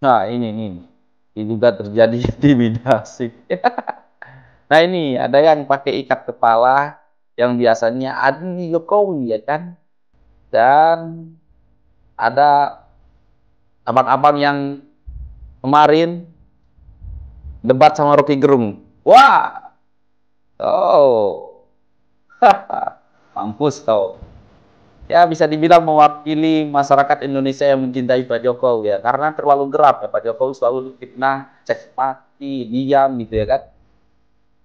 Nah, ini juga terjadi di Bidasik. Nah, ini ada yang pakai ikat kepala yang biasanya ada di Jokowi ya kan, dan ada abang-abang yang kemarin debat sama Rocky Gerung. Wah, oh, mampus kau. Ya bisa dibilang mewakili masyarakat Indonesia yang mencintai Pak Jokowi ya, karena terlalu gerap ya Pak Jokowi selalu fitnah, cek mati, diam gitu ya kan.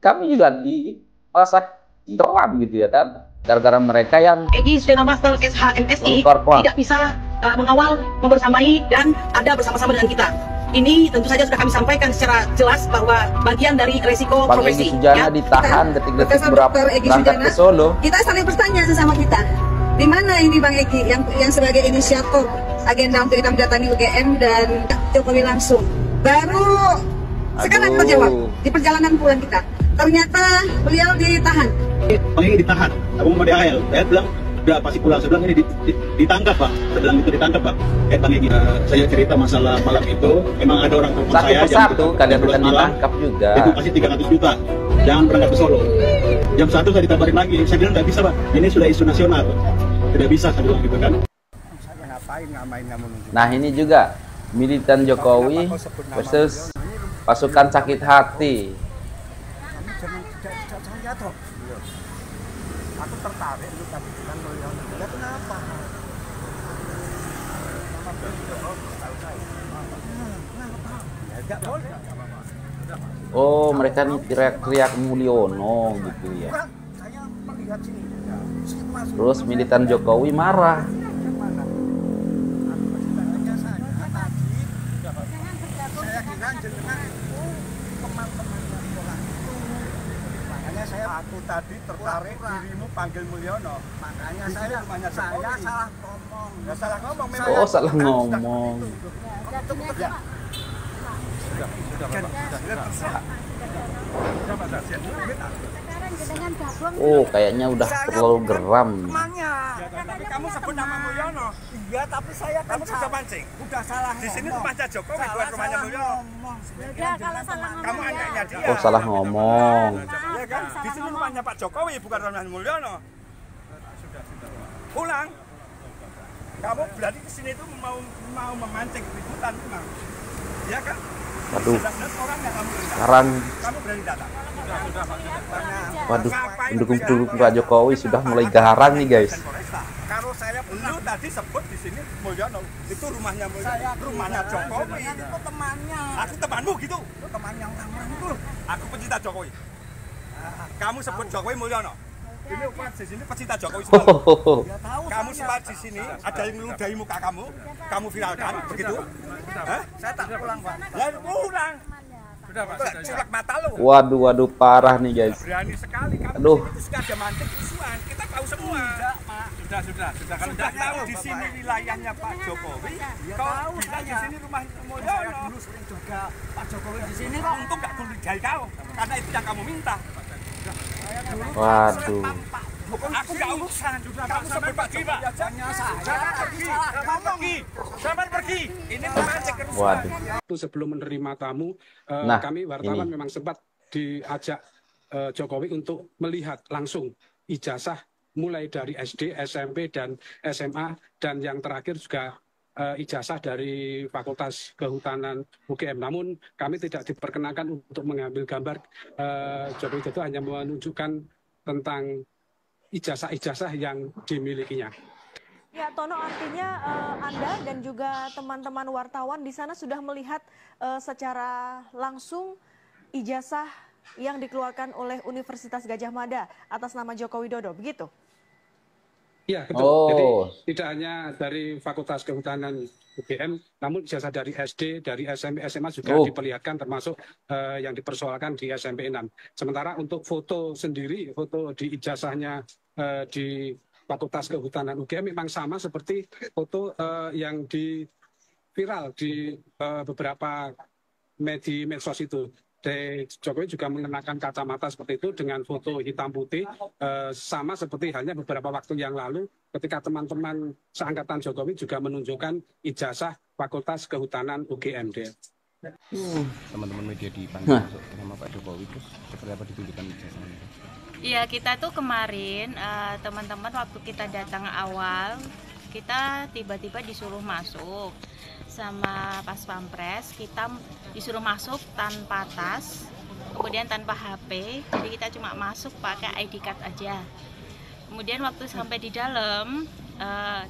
Kami juga di masa doang gitu ya kan, gara-gara mereka yang Egy dengan Master SHMSI tidak bisa mengawal, membersamai, dan ada bersama-sama dengan kita. Ini tentu saja sudah kami sampaikan secara jelas bahwa bagian dari resiko Bang profesi. Egy Sujana ditahan detik-detik berangkat ke Solo. Kita saling bertanya sesama kita. Di mana ini Bang Egy yang sebagai inisiator agenda untuk kita mendatangi UGM dan Jokowi langsung. Baru sekarang terjawab di perjalanan pulang kita. Ternyata beliau ditahan. Bang ini ditahan. Aku mau di AL. Saya bilang udah pasti pulang. Saya bilang ini ditangkap Pak. Saya bilang itu ditangkap Pak. Bang Egy, saya cerita masalah malam itu. Memang ada orang telepon Satu saya persatu kalian akan malam, ditangkap juga. itu pasti 300 juta. Jangan berangkat ke Solo. Jam 1 saya ditabarin lagi. Saya bilang nggak bisa Pak. Ini sudah isu nasional. Tidak bisa saya bilang gitu kan. Nah ini juga militan Jokowi versus pasukan sakit hati. Aku tertarik untuk tadi dengan Mulyono. Ya kenapa? Oh mereka nih teriak-teriak Mulyono gitu ya. Saya melihat sini. Terus militan Jokowi marah. Aku tadi tertarik dirimu panggil Mulyono. Makanya saya salah ngomong. Ya salah ngomong memang. Oh salah ngomong. Oh kayaknya udah terlalu geram. Tapi kamu sebut nama Mulyono. Iya, tapi saya kan sudah pancing. Udah salah. Di sini rumahnya Jokowi, bukan rumahnya Mulyono. Kamu anaknya dia. Oh salah ngomong. Ya kan? Di sini rumahnya Pak Jokowi, bukan rumahnya Mulyono. Pulang. Kamu berarti ke sini itu mau memancing keributan memang. Ya kan? Waduh. Sekarang Kamu berani datang. waduh, pendukung-pendukung Pak Jokowi sudah mulai garang nih guys. Kalau saya dulu tadi sebut di sini Mulyono, itu rumahnya Mulyono, rumahnya Jokowi. Itu temannya. Aku temanmu gitu. Temannya orang itu. Aku pecinta Jokowi. Kamu sebut Jokowi Mulyono. Ini di sini pecinta Jokowi semua. Kamu sempat di sini ada yang meludahi muka kamu viralkan begitu? Saya tak pulang Pak. Ya pulang. Sudah Pak. Culek mata lu. Waduh parah nih guys. Berani sekali kamu. Aduh. Itu suka ada mancing isuan. Kita tahu semua. Tidak, Pak. Sudah. Kalau tidak tahu di sini wilayahnya Pak Jokowi, kau bilang di sini rumah Mulyono. Saya dulu sering juga Pak Jokowi di sini kok. Untung nggak curigai kau, karena itu yang kamu minta. Waduh. Aku nggak urusan. Kamu sebut Pak Jokowi aja. Sampai pergi. Ini memancing ke Waduh. Sebelum menerima tamu, Nah, kami wartawan ini. memang sempat diajak Jokowi untuk melihat langsung ijazah mulai dari SD, SMP, dan SMA, dan yang terakhir juga ijazah dari Fakultas Kehutanan UGM. Namun kami tidak diperkenankan untuk mengambil gambar. Jokowi itu hanya menunjukkan tentang ijazah-ijazah yang dimilikinya. Ya, Tono, artinya Anda dan juga teman-teman wartawan di sana sudah melihat secara langsung ijazah yang dikeluarkan oleh Universitas Gadjah Mada atas nama Joko Widodo, begitu? Iya, betul. Oh. Jadi tidak hanya dari Fakultas Kehutanan UGM, namun ijazah dari SD, dari SMP, SMA juga diperlihatkan, termasuk yang dipersoalkan di SMP 6. Sementara untuk foto sendiri, foto di ijazahnya di Fakultas Kehutanan UGM memang sama seperti foto yang di viral di beberapa medsos itu. Jokowi juga mengenakan kacamata seperti itu dengan foto hitam putih, sama seperti halnya beberapa waktu yang lalu ketika teman-teman seangkatan Jokowi juga menunjukkan ijazah Fakultas Kehutanan UGM. Teman-teman media dipanggil sama Pak Jokowi, terus seperti apa ditunjukkan ijazahnya? Iya, kita tuh kemarin teman-teman waktu kita datang awal, kita tiba-tiba disuruh masuk sama Pas Pampres. Kita disuruh masuk tanpa tas, kemudian tanpa HP, jadi kita cuma masuk pakai ID card aja. Kemudian waktu sampai di dalam,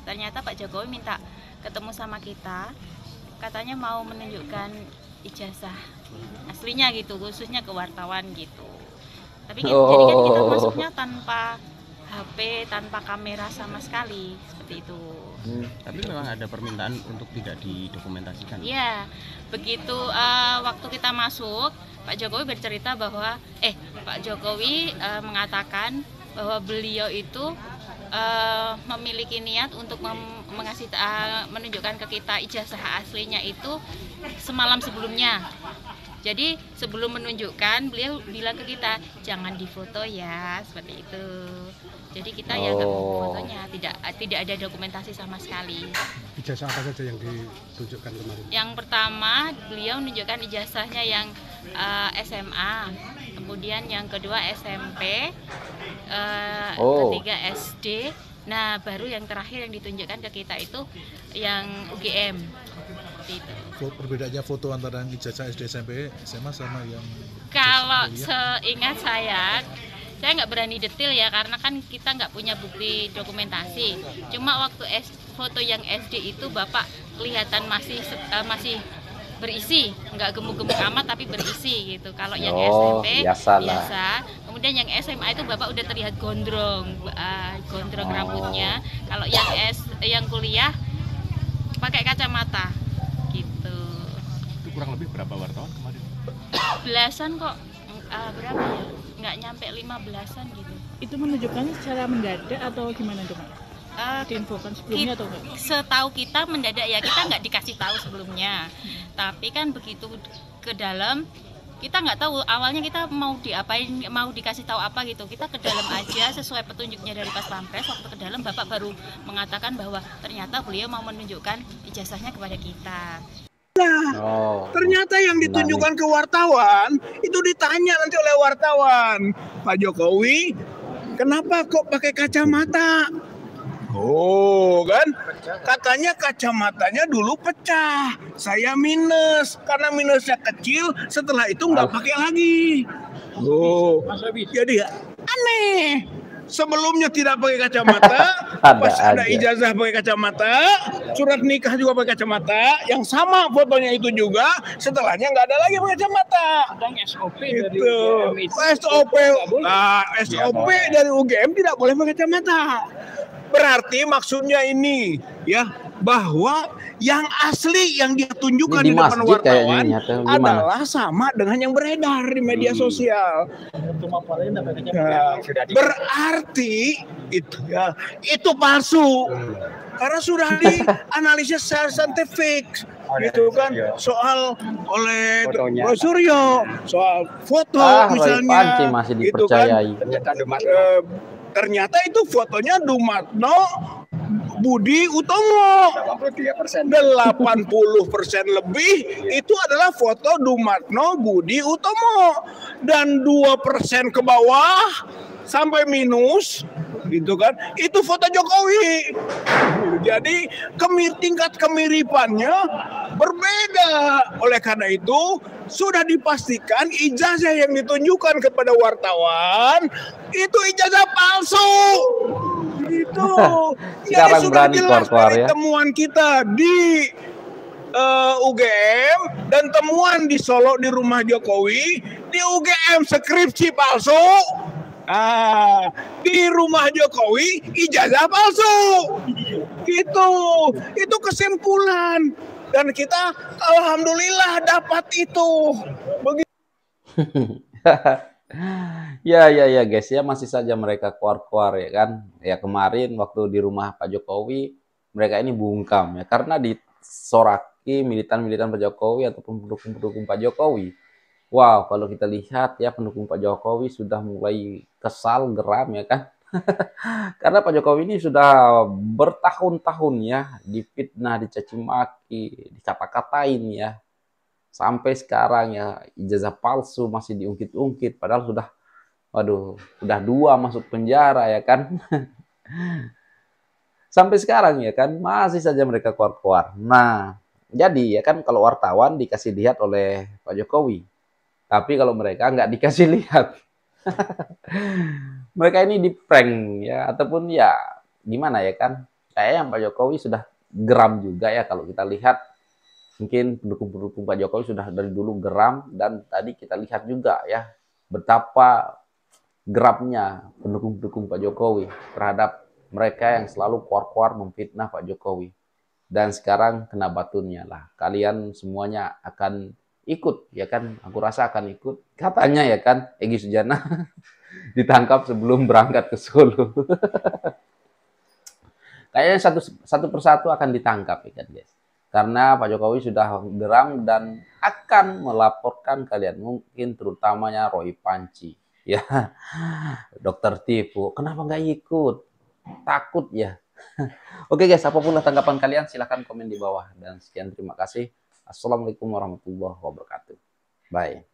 ternyata Pak Jokowi minta ketemu sama kita, katanya mau menunjukkan ijazah aslinya gitu, khususnya ke wartawan gitu. Tapi jadi kan kita masuknya tanpa HP, tanpa kamera sama sekali, seperti itu. Tapi memang ada permintaan untuk tidak didokumentasikan. Iya, begitu waktu kita masuk, Pak Jokowi bercerita bahwa, Pak Jokowi mengatakan bahwa beliau itu memiliki niat untuk menunjukkan ke kita ijazah aslinya itu semalam sebelumnya. Jadi sebelum menunjukkan, beliau bilang ke kita, jangan difoto ya, seperti itu. Jadi kita ya nggak mau fotonya, tidak ada dokumentasi sama sekali. Ijazah apa saja yang ditunjukkan kemarin? Yang pertama, beliau menunjukkan ijazahnya yang SMA, kemudian yang kedua SMP, ketiga SD. Nah, baru yang terakhir yang ditunjukkan ke kita itu yang UGM. Itu. Perbedaannya foto antara ijazah SD, SMP, SMA sama yang... Kalau seingat saya nggak berani detail ya, karena kan kita nggak punya bukti dokumentasi. Cuma waktu foto yang SD itu Bapak kelihatan masih berisi, nggak gemuk-gemuk amat tapi berisi gitu. Kalau yang SMP biasa. Kemudian yang SMA itu Bapak udah terlihat gondrong rambutnya. Kalau yang kuliah pakai kacamata gitu. Itu kurang lebih berapa wartawan kemarin? Belasan kok, berapa ya? Nggak nyampe 15-an gitu. Itu menunjukkannya secara mendadak atau gimana dong? Diinfokan sebelumnya atau enggak? Setahu kita mendadak ya, kita nggak dikasih tahu sebelumnya. Tapi kan begitu ke dalam, kita nggak tahu awalnya kita mau diapain, mau dikasih tahu apa gitu. Kita ke dalam aja sesuai petunjuknya dari Pas Pampres. Waktu ke dalam Bapak baru mengatakan bahwa ternyata beliau mau menunjukkan ijazahnya kepada kita. Ternyata yang ditunjukkan ke wartawan itu ditanya nanti oleh wartawan, Pak Jokowi, kenapa kok pakai kacamata? Kan katanya kacamatanya dulu pecah, saya minus, karena minusnya kecil, setelah itu nggak pakai lagi. Jadi aneh. Sebelumnya tidak pakai kacamata, pas ada ijazah pakai kacamata, surat nikah juga pakai kacamata, yang sama fotonya itu juga, setelahnya nggak ada lagi pakai kacamata. SOP dari UGM. SOP dari UGM tidak boleh pakai kacamata. Berarti maksudnya ini ya, bahwa yang asli yang dia tunjukkan di depan wartawan adalah sama dengan yang beredar di media sosial. Berarti itu palsu karena sudah dianalisis secara saintifik gitu kan, soal oleh Suryo, soal foto misalnya gitu kan. Ternyata itu fotonya Dumatno Budi Utomo. 80% lebih itu adalah foto Dumatno Budi Utomo, dan 2% ke bawah sampai minus gitu kan, itu foto Jokowi. Jadi tingkat kemiripannya berbeda. Oleh karena itu sudah dipastikan ijazah yang ditunjukkan kepada wartawan itu ijazah palsu. Itu jadi sudah jelas dari temuan kita di UGM dan temuan di Solo di rumah Jokowi. Di UGM skripsi palsu, di rumah Jokowi ijazah palsu. Itu kesimpulan, dan kita alhamdulillah dapat itu. Ya guys ya, masih saja mereka keluar-keluar ya kan. Ya kemarin waktu di rumah Pak Jokowi mereka ini bungkam ya, karena disoraki militan-militan Pak Jokowi ataupun pendukung-pendukung Pak Jokowi. Wow, kalau kita lihat ya, pendukung Pak Jokowi sudah mulai kesal, geram ya kan. Karena Pak Jokowi ini sudah bertahun-tahun ya difitnah, dicaci maki, dikata-katain ya. Sampai sekarang ya ijazah palsu masih diungkit-ungkit padahal sudah waduh, udah 2 masuk penjara ya kan. Sampai sekarang ya kan masih saja mereka keluar-keluar. Nah, jadi ya kan kalau wartawan dikasih lihat oleh Pak Jokowi. Tapi kalau mereka nggak dikasih lihat. Mereka ini di prank ya ataupun ya gimana ya kan? Kayaknya Pak Jokowi sudah geram juga ya kalau kita lihat. Mungkin pendukung-pendukung Pak Jokowi sudah dari dulu geram dan tadi kita lihat juga ya betapa geramnya pendukung-pendukung Pak Jokowi terhadap mereka yang selalu keluar-keluar memfitnah Pak Jokowi. Dan sekarang kena batunya lah. Kalian semuanya akan ikut, ya kan? Aku rasa akan ikut. Katanya ya kan, Egy Sujana ditangkap sebelum berangkat ke Solo. Kayaknya satu persatu akan ditangkap ya kan guys. Karena Pak Jokowi sudah geram dan akan melaporkan kalian. Mungkin terutamanya Roy Panci. Ya, dokter tipu. Kenapa nggak ikut? Takut ya. Oke guys, apapun tanggapan kalian silahkan komen di bawah. Dan sekian terima kasih. Assalamualaikum warahmatullahi wabarakatuh. Bye.